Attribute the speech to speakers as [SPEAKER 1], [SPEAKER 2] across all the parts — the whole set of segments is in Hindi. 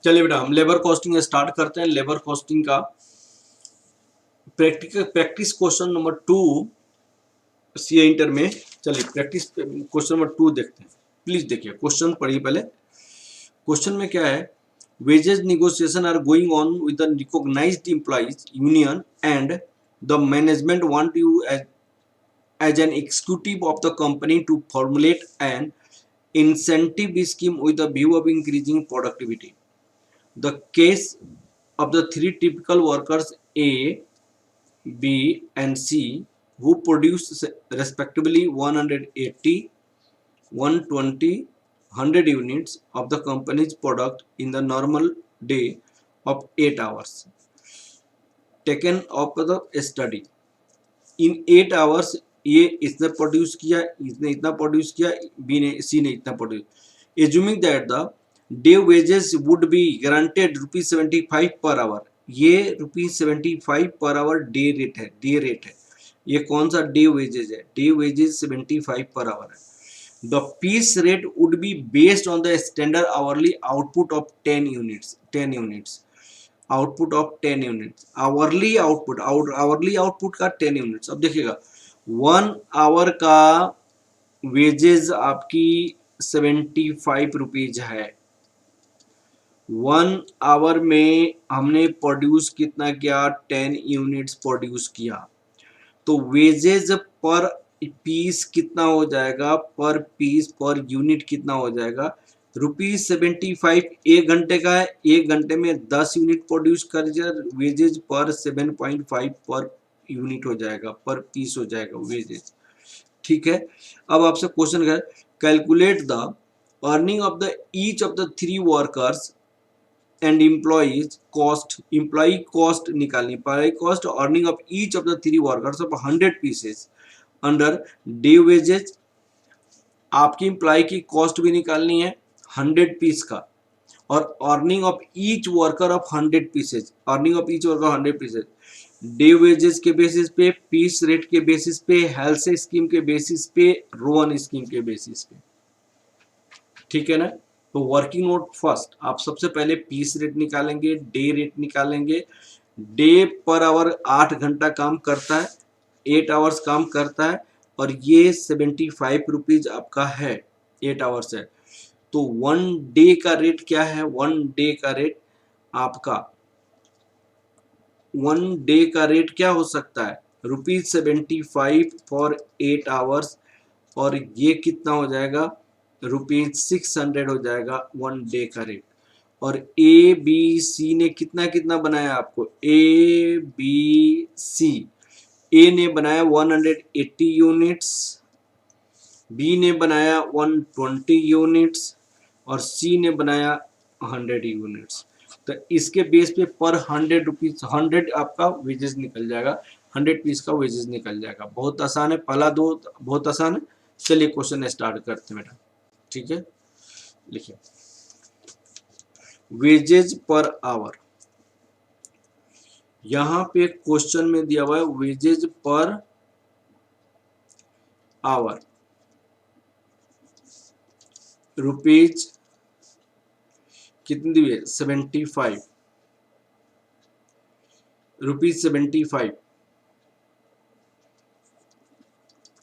[SPEAKER 1] चलिए बेटा हम लेबर कॉस्टिंग स्टार्ट करते हैं। लेबर कॉस्टिंग का practice question number 2 CA inter में। चलिए प्रैक्टिस क्वेश्चन नंबर 2 देखते हैं। प्लीज देखिए क्वेश्चन पढ़िए पहले। क्वेश्चन में क्या है, wages negotiation are going on with the recognized employees union and the management want you as an executive of the company to formulate an incentive scheme with the view of increasing productivity. The case of the three typical workers A, B and C who produce respectively 180, 120, 100 units of the company's product in the normal day of 8 hours taken of the study. In 8 hours ये इसने प्रोड्यूस किया, इसने इतना प्रोड्यूस किया, बी ने सी ने इतना produce. Assuming that the day wages would be guaranteed ₹75 per hour. ये ₹75 पर आवर डे रेट है, डे रेट है। ये कौन सा डे वेजेस है? डे वेजेस 75 पर आवर है। The piece rate would be based on the standard hourly output of 10 units, 10 units output of 10 units. Hourly output, hourly output का 10 यूनिट्स। अब देखिएगा 1 आवर का वेजेस आपकी 75 रुपीज है। 1 आवर में हमने प्रोड्यूस कितना किया? 10 यूनिट्स प्रोड्यूस किया। तो वेजेस पर पीस कितना हो जाएगा? पर पीस पर यूनिट कितना हो जाएगा? ₹75 एक घंटे का है, एक घंटे में 10 यूनिट प्रोड्यूस कर वेजेज पर 7.5 पर यूनिट हो जाएगा, पर पीस हो जाएगा वेजेज। ठीक है। अब आपसे क्वेश्चन है, calculate the earning of the each of the 3 workers and employees cost. Employee cost निकालनी, employee cost earning of each of the 3 workers of 100 pieces under day wages. आपकी एम्प्लॉई की कॉस्ट भी निकालनी है 100 पीस का, और earning of each worker of 100 pieces, earning of each worker 100 pieces day wages के बेसिस पे, पीस रेट के बेसिस पे, हेल्थ स्कीम के बेसिस पे, रोवन स्कीम के बेसिस पे। ठीक है ना। तो वर्किंग नोट फर्स्ट, आप सबसे पहले पीस रेट निकालेंगे, डे रेट निकालेंगे। डे पर आवर 8 घंटा काम करता है, 8 आवर्स काम करता है, और ये 75 रुपीज आपका है, 8 आवर्स है। तो 1 डे का रेट क्या है? 1 डे का रेट आपका 1 डे का रेट क्या हो सकता है? ₹75 फॉर 8 आवर्स, और ये कितना हो जाएगा? ₹600 हो जाएगा 1 डे का रेट। और ए बी सी ने कितना कितना बनाया आपको? ए बी सी, ए ने बनाया 180 यूनिट्स, बी ने बनाया 120 यूनिट्स, और सी ने बनाया 100 यूनिट्स। तो इसके बेस पे पर 100 रुपीज 100 आपका वेजेस निकल जाएगा, 100 पीस का वेजेस निकल जाएगा। बहुत आसान है, पहला दो बहुत आसान है। चलिए क्वेश्चन स्टार्ट करते हैं बेटा। ठीक है, लिखिए वेजेज पर आवर। यहाँ पे क्वेश्चन में दिया हुआ है वेजेज पर आवर रुपीज कितनी दी है? 75 rupees 75।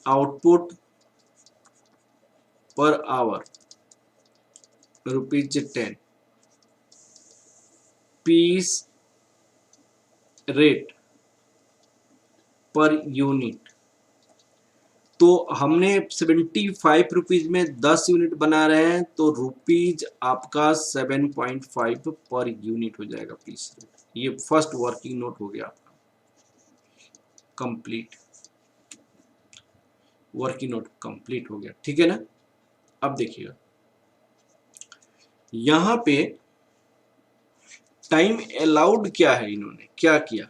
[SPEAKER 1] Output per hour ₹10। Piece rate per unit. तो हमने 75 रुपीज में 10 यूनिट बना रहे हैं, तो रुपीज आपका 7.5 पर यूनिट हो जाएगा पीस रेट। ये फर्स्ट वर्किंग नोट हो गया आपका कंप्लीट, वर्किंग नोट कंप्लीट हो गया। ठीक है ना। अब देखिएगा यहां पे टाइम अलाउड क्या है, इन्होंने क्या किया।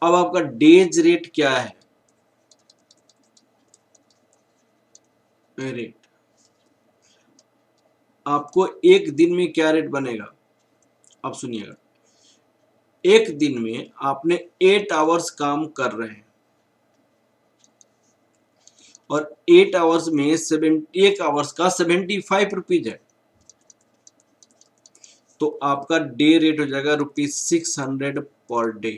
[SPEAKER 1] अब आपका डेज रेट क्या है? रेट आपको एक दिन में क्या रेट बनेगा? अब सुनिएगा, एक दिन में आपने 8 आवर्स काम कर रहे हैं, और 8 आवर्स में 1 आवर्स का 75 रुपीज है। तो आपका डे रेट हो जाएगा ₹600 पर डे,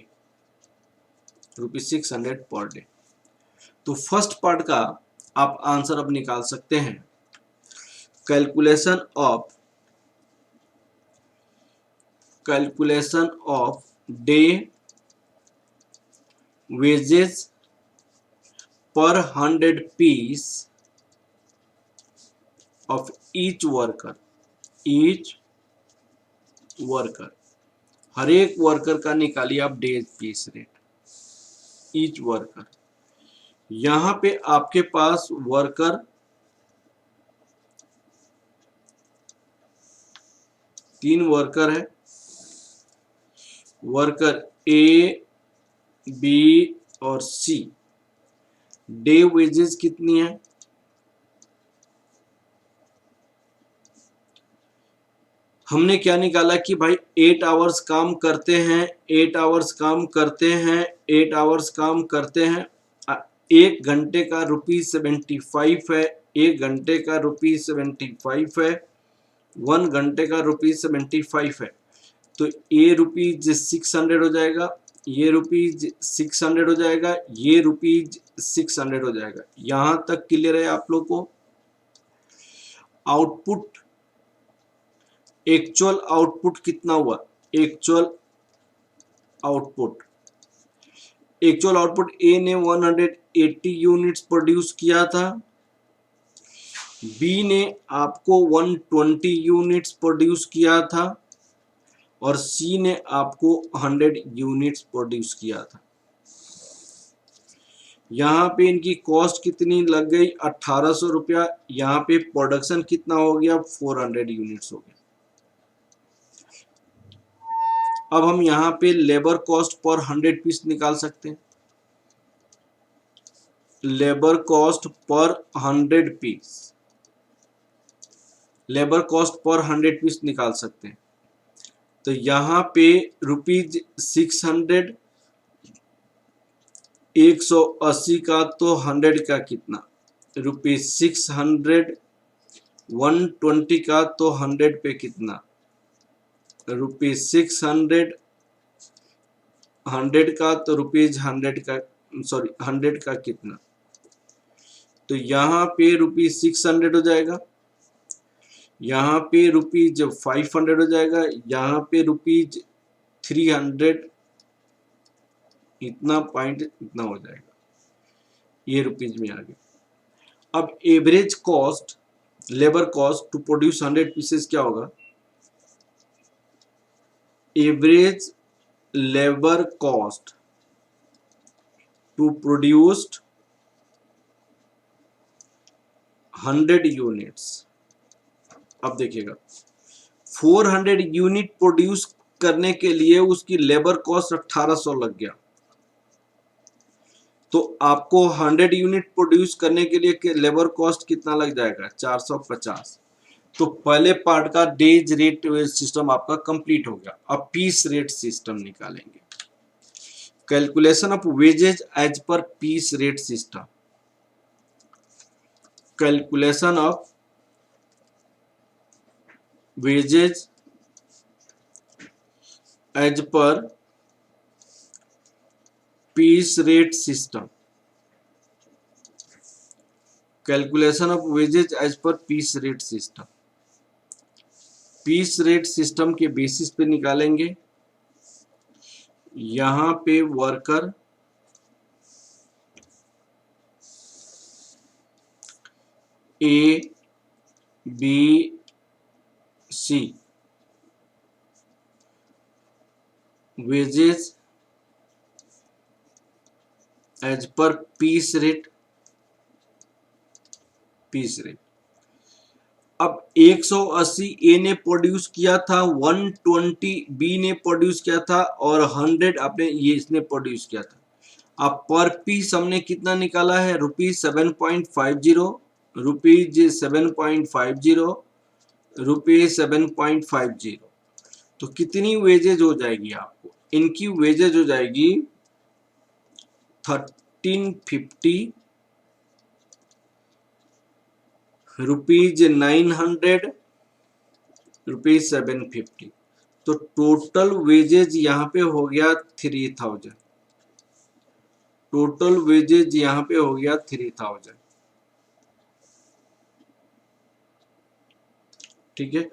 [SPEAKER 1] ₹600 पर डे। तो फर्स्ट पार्ट का आप आंसर अब निकाल सकते हैं। Calculation of day wages per 100 piece of each worker, हर एक वर्कर का निकालिए आप day piece rate, each worker. यहां पे आपके पास वर्कर 3 वर्कर है, वर्कर ए, बी और सी। डे वेजेस कितनी है? हमने क्या निकाला कि भाई 8 आवर्स काम करते हैं, 8 आवर्स काम करते हैं, 8 आवर्स काम करते हैं। 1 घंटे का ₹75 है, 1 घंटे का ₹75 है, 1 घंटे का ₹75 है। तो ये ₹600 हो जाएगा, ये ₹600 हो जाएगा, ये ₹600 हो जाएगा। यहां तक क्लियर है आप लोग को? आउटपुट, एक्चुअल आउटपुट कितना हुआ? एक्चुअल आउटपुट ए ने 180 यूनिट्स प्रोड्यूस किया था, बी ने आपको 120 यूनिट्स प्रोड्यूस किया था और सी ने आपको 100 यूनिट्स प्रोड्यूस किया था। यहाँ पे इनकी कॉस्ट कितनी लग गई? 1800 रुपया। यहाँ पे प्रोडक्शन कितना हो गया? 400 यूनिट्स हो गया। अब हम यहाँ पे लेबर कॉस्ट पर 100 पीस निकाल सकते हैं। Labour cost per 100 piece, labour cost per 100 piece निकाल सकते हैं। तो यहाँ पे ₹600, 180 का तो 100 का कितना? ₹600, 120 का तो 100 पे कितना? ₹600, 100 का तो ₹100 का, सॉरी 100 का कितना? तो यहाँ पे ₹600 हो जाएगा, यहाँ पे ₹500 हो जाएगा, यहाँ पे ₹300, इतना पॉइंट इतना हो जाएगा, ये रुपीज में आ गया। अब average cost, labour cost to produce 100 pieces क्या होगा? Average labour cost to produced 100 units. अब देखिएगा 400 यूनिट प्रोड्यूस करने के लिए उसकी लेबर कॉस्ट 1800 लग गया, तो आपको 100 यूनिट प्रोड्यूस करने के लिए लेबर कॉस्ट कितना लग जाएगा? 450। तो पहले पार्ट का डेज रेट सिस्टम आपका कंप्लीट हो गया। अब पीस रेट सिस्टम निकालेंगे। Calculation of wages as per piece rate system. Calculation of wages as per piece rate system. Calculation of wages as per piece rate system. Piece rate system के बेसिस पे निकालेंगे। यहां पे worker A, B, C wages as per piece rate, अब 180 ए ने प्रोड्यूस किया था, 120 बी ने प्रोड्यूस किया था और 100 आपने ये इसने प्रोड्यूस किया था। अब पर पीस हमने कितना निकाला है? ₹7.50, ₹7.50। तो कितनी वेजेज हो जाएगी आपको? इनकी वेजेज हो जाएगी 1350, ₹900, ₹750। तो टोटल वेजेज यहाँ पे हो गया 3000, टोटल वेजेज यहाँ पे हो गया 3000, ठीक है।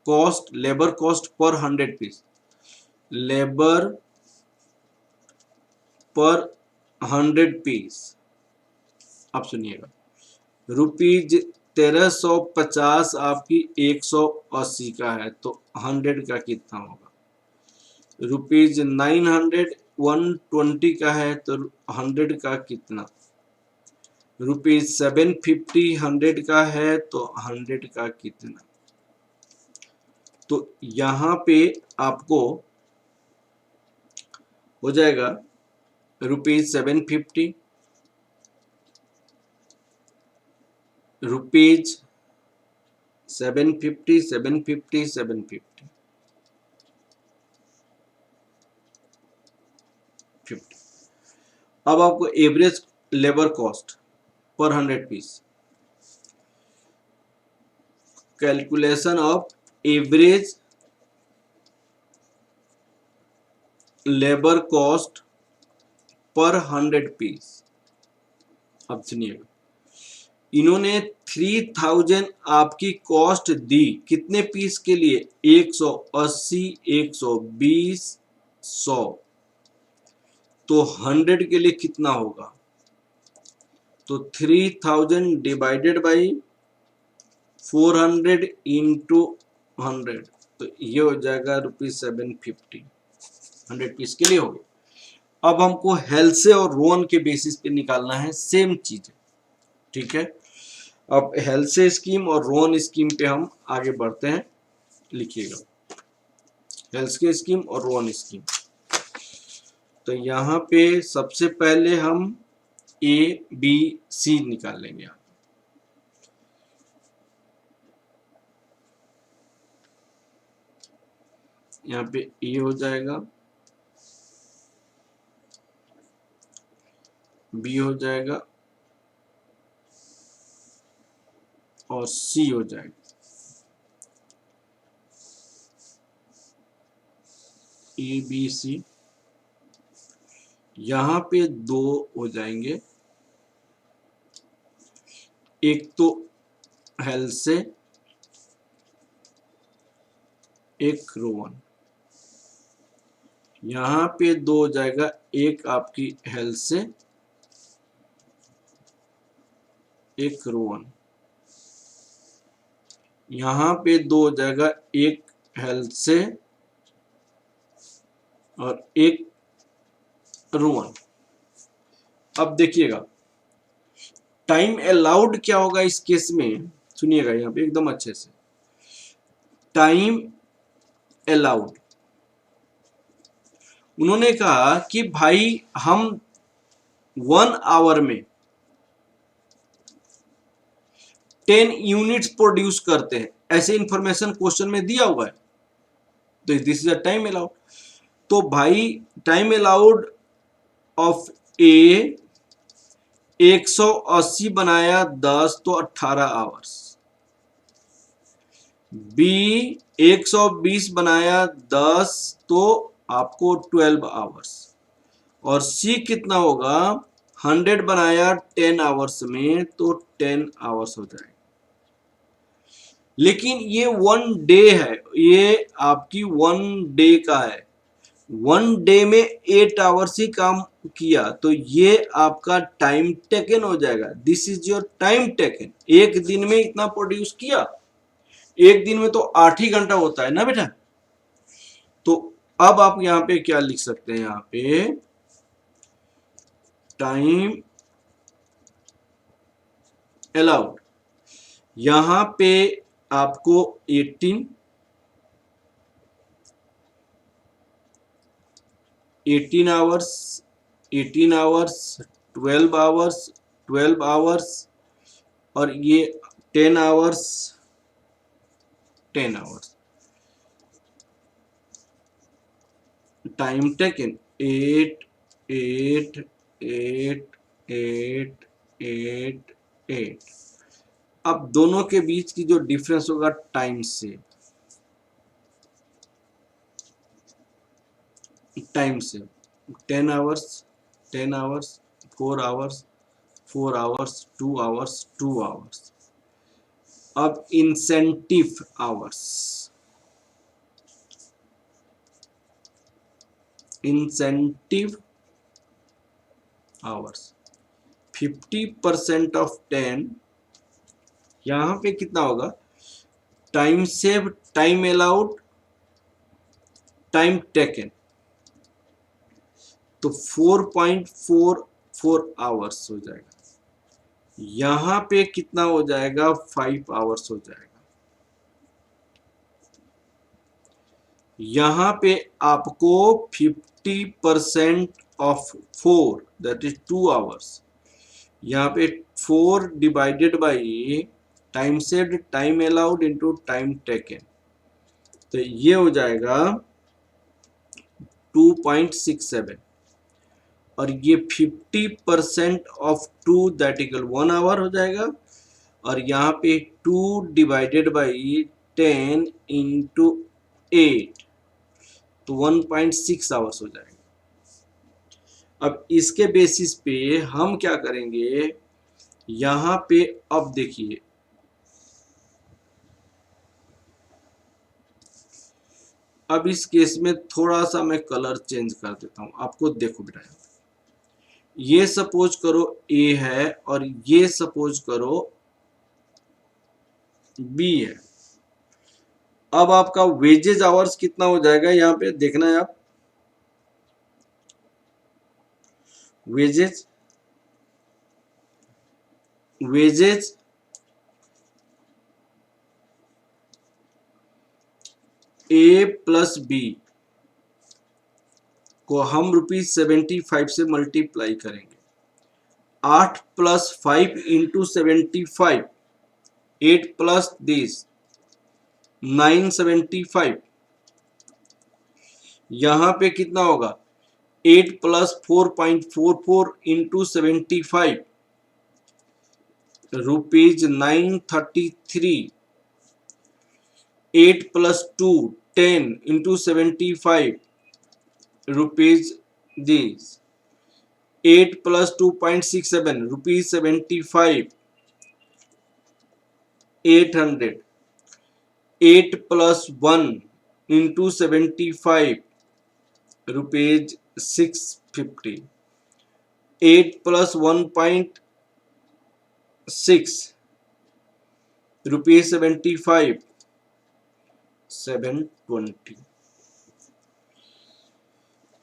[SPEAKER 1] Cost, labour cost per 100 piece, labour पर 100 पीस, आप सुनिएगा, रुपीज 1350 आपकी 180 का है, तो 100 का कितना होगा, रुपीज 900 120 का है, तो 100 का कितना, रुपीज 750 100 का है, तो 100 का कितना। तो यहाँ पे आपको हो जाएगा रुपीज 750, रुपीज 750 750 750 50। अब आपको average labour cost per 100 piece, calculation of average labour cost per 100 piece. अब सुनिएगा, इन्होंने 3000 आपकी कॉस्ट दी, कितने पीस के लिए, 180 120 100, तो 100 के लिए कितना होगा, तो 3000 डिवाइडेड बाई 400 इंटू 100, तो ये हो जाएगा रुपीज 750, 100 पीस के लिए हो गया। अब हमको हेल्से और रोन के बेसिस पे निकालना है, सेम चीज है, ठीक है। अब हेल्से स्कीम और रोन स्कीम पे हम आगे बढ़ते हैं, लिखिएगा हेल्से स्कीम और रोन स्कीम। तो यहाँ पे सबसे पहले हम ए बी सी निकालेंगे, यहाँ पे ए हो जाएगा, बी हो जाएगा और सी हो जाएगा। ए बी सी, यहाँ पे दो हो जाएंगे, एक तो हेल्से, एक रोवन, यहाँ पे दो हो जाएगा, एक आपकी हेल्से, एक रोवन, यहाँ पे दो हो जाएगा, एक हेल्से और एक रोवन। अब देखिएगा टाइम अलाउड क्या होगा इस केस में, सुनिएगा यहाँ पे एकदम अच्छे से, टाइम अलाउड, उन्होंने कहा कि भाई हम 1 आवर में 10 यूनिट्स प्रोड्यूस करते हैं, ऐसे इंफॉर्मेशन क्वेश्चन में दिया हुआ है, तो this is a time allowed. तो भाई टाइम अलाउड ऑफ ए 180 बनाया 10, तो 18 आवर्स, बी 120 बनाया 10, तो आपको 12 आवर्स, और सी कितना होगा, 100 बनाया 10 आवर्स में, तो 10 आवर्स हो जाएगा। लेकिन ये 1 डे है, ये आपकी 1 डे का है, 1 डे में 8 आवर्स ही काम किया, तो ये आपका टाइम टेकन हो जाएगा, this is your time taken. एक दिन में इतना प्रोड्यूस किया, एक दिन में तो 8 ही घंटा होता है ना बेटा। तो अब आप यहाँ पे क्या लिख सकते हैं, यहाँ पे टाइम अलाउड, यहाँ पे आपको 18 आवर्स, 18 आवर्स, 12 आवर्स, 12 आवर्स, और ये 10 आवर्स, 10 आवर्स, टाइम टेकन 8 8 8 8 8 8। अब दोनों के बीच की जो डिफरेंस होगा टाइम से, टाइम से 10 hours, 10 hours, 4 hours, 4 hours, 2 hours, 2 hours. अब incentive hours, incentive hours 50% of 10, यहां पे कितना होगा? Time save, time allowed, time taken, तो 4.44 आवर्स हो जाएगा। यहां पे कितना हो जाएगा? 5 आवर्स हो जाएगा। यहां पे आपको 50% ऑफ 4 दैट इज 2 आवर्स, यहाँ पे 4 divided by time saved, time allowed into time taken, तो ये हो जाएगा 2.67, और ये 50% ऑफ 2 दैट इक्वल 1 आवर हो जाएगा, और यहाँ पे 2 डिवाइडेड बाई 10 इंटू 8, तो 1.6 आवर्स हो जाएगा। अब इसके बेसिस पे हम क्या करेंगे, यहाँ पे अब देखिए, अब इस केस में थोड़ा सा मैं कलर चेंज कर देता हूं आपको। देखो बेटा, ये सपोज करो ए है और ये सपोज करो बी है। अब आपका वेजेज आवर्स कितना हो जाएगा, यहाँ पे देखना है आप, वेजेज, वेजेज ए प्लस बी को हम ₹75 से मल्टीप्लाई करेंगे। 8 प्लस 5 इंटू 75, 8 प्लस दिस 975, यहां पे कितना होगा? 8 plus 4.44 into 75, ₹933। 8 plus 2 10 into 75, rupees this. 8 plus 2.67 ₹75, 800। 8 plus 1 into 75, ₹650। 8 plus 1.6, ₹75, 720।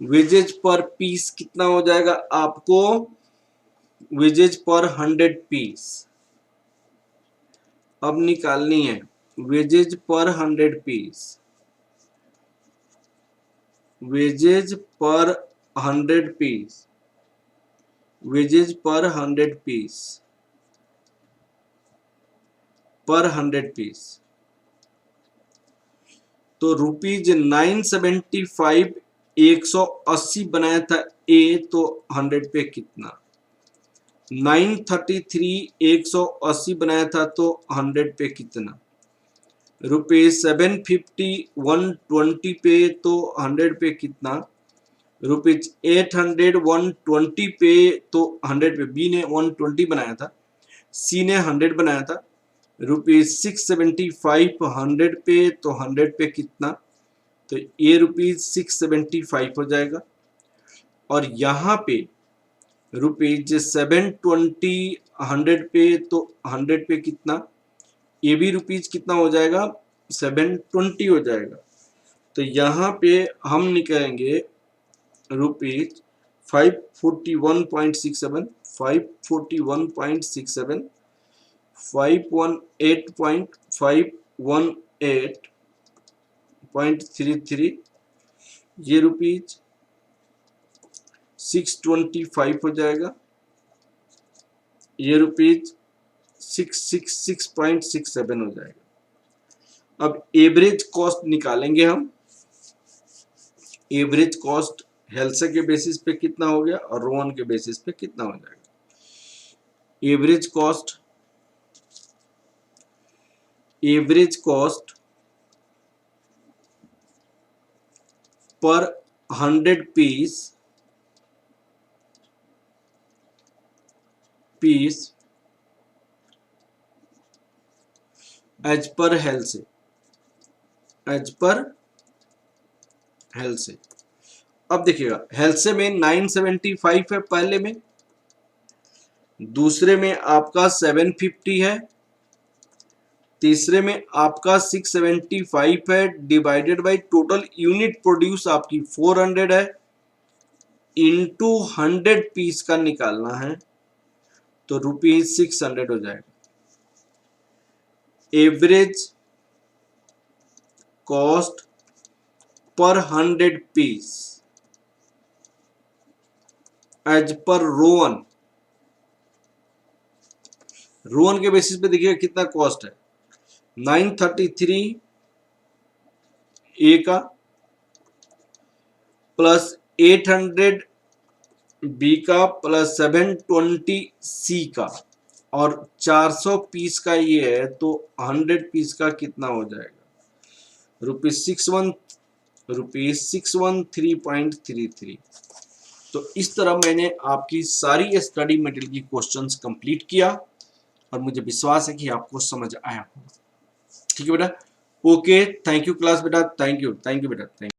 [SPEAKER 1] Wages per piece कितना हो जाएगा आपको? वेजेज पर 100 पीस अब निकालनी है। वेजेज पर 100 पीस, वेजेज पर 100 पीस, वेजेज पर 100 पीस, पर 100 पीस, तो ₹975। 180 बनाया था ए, तो 100 पे कितना? 933 180 बनाया था, तो 100 पे कितना? ₹750 120 पे, तो 100 पे कितना? ₹800 120 पे, तो 100 पे बी ने 120 बनाया था, सी ने 100 बनाया था। ₹675 100 पे, तो 100 पे कितना? तो ये ₹675 हो जाएगा। और यहाँ पे ₹720 100 पे, तो 100 पे कितना? ये भी रुपीज कितना हो जाएगा? 720 हो जाएगा। तो यहाँ पे हम निकालेंगे ₹541.67, 541.67, 518.518.33, ये ₹625 हो जाएगा। ये ₹666.67 हो जाएगा। अब एवरेज कॉस्ट निकालेंगे हम। एवरेज कॉस्ट हेल्सा के बेसिस पे कितना हो गया और रोहन के बेसिस पे कितना हो जाएगा? Average cost, average cost per 100 piece as पर हेल्थ से, अब देखिएगा हेल्थ से में 975 है पहले में, दूसरे में आपका 750 है, तीसरे में आपका 675 है, divided by total unit produce आपकी 400 है, इनटू 100 पीस का निकालना है तो ₹600 हो जाएगा। Average cost per 100 piece as per Rowan के बेसिस पे देखिएगा कितना कॉस्ट है, 933 ए का प्लस 800 बी का प्लस 720 सी का और 400 पीस का ये है तो 100 पीस का कितना हो जाएगा ₹613.33। तो इस तरह मैंने आपकी सारी स्टडी मटेरियल की क्वेश्चंस कंप्लीट किया और मुझे विश्वास है कि आपको समझ आया होगा। ठीक है बेटा, ओके, थैंक यू क्लास बेटा, थैंक यू बेटा, थैंक यू।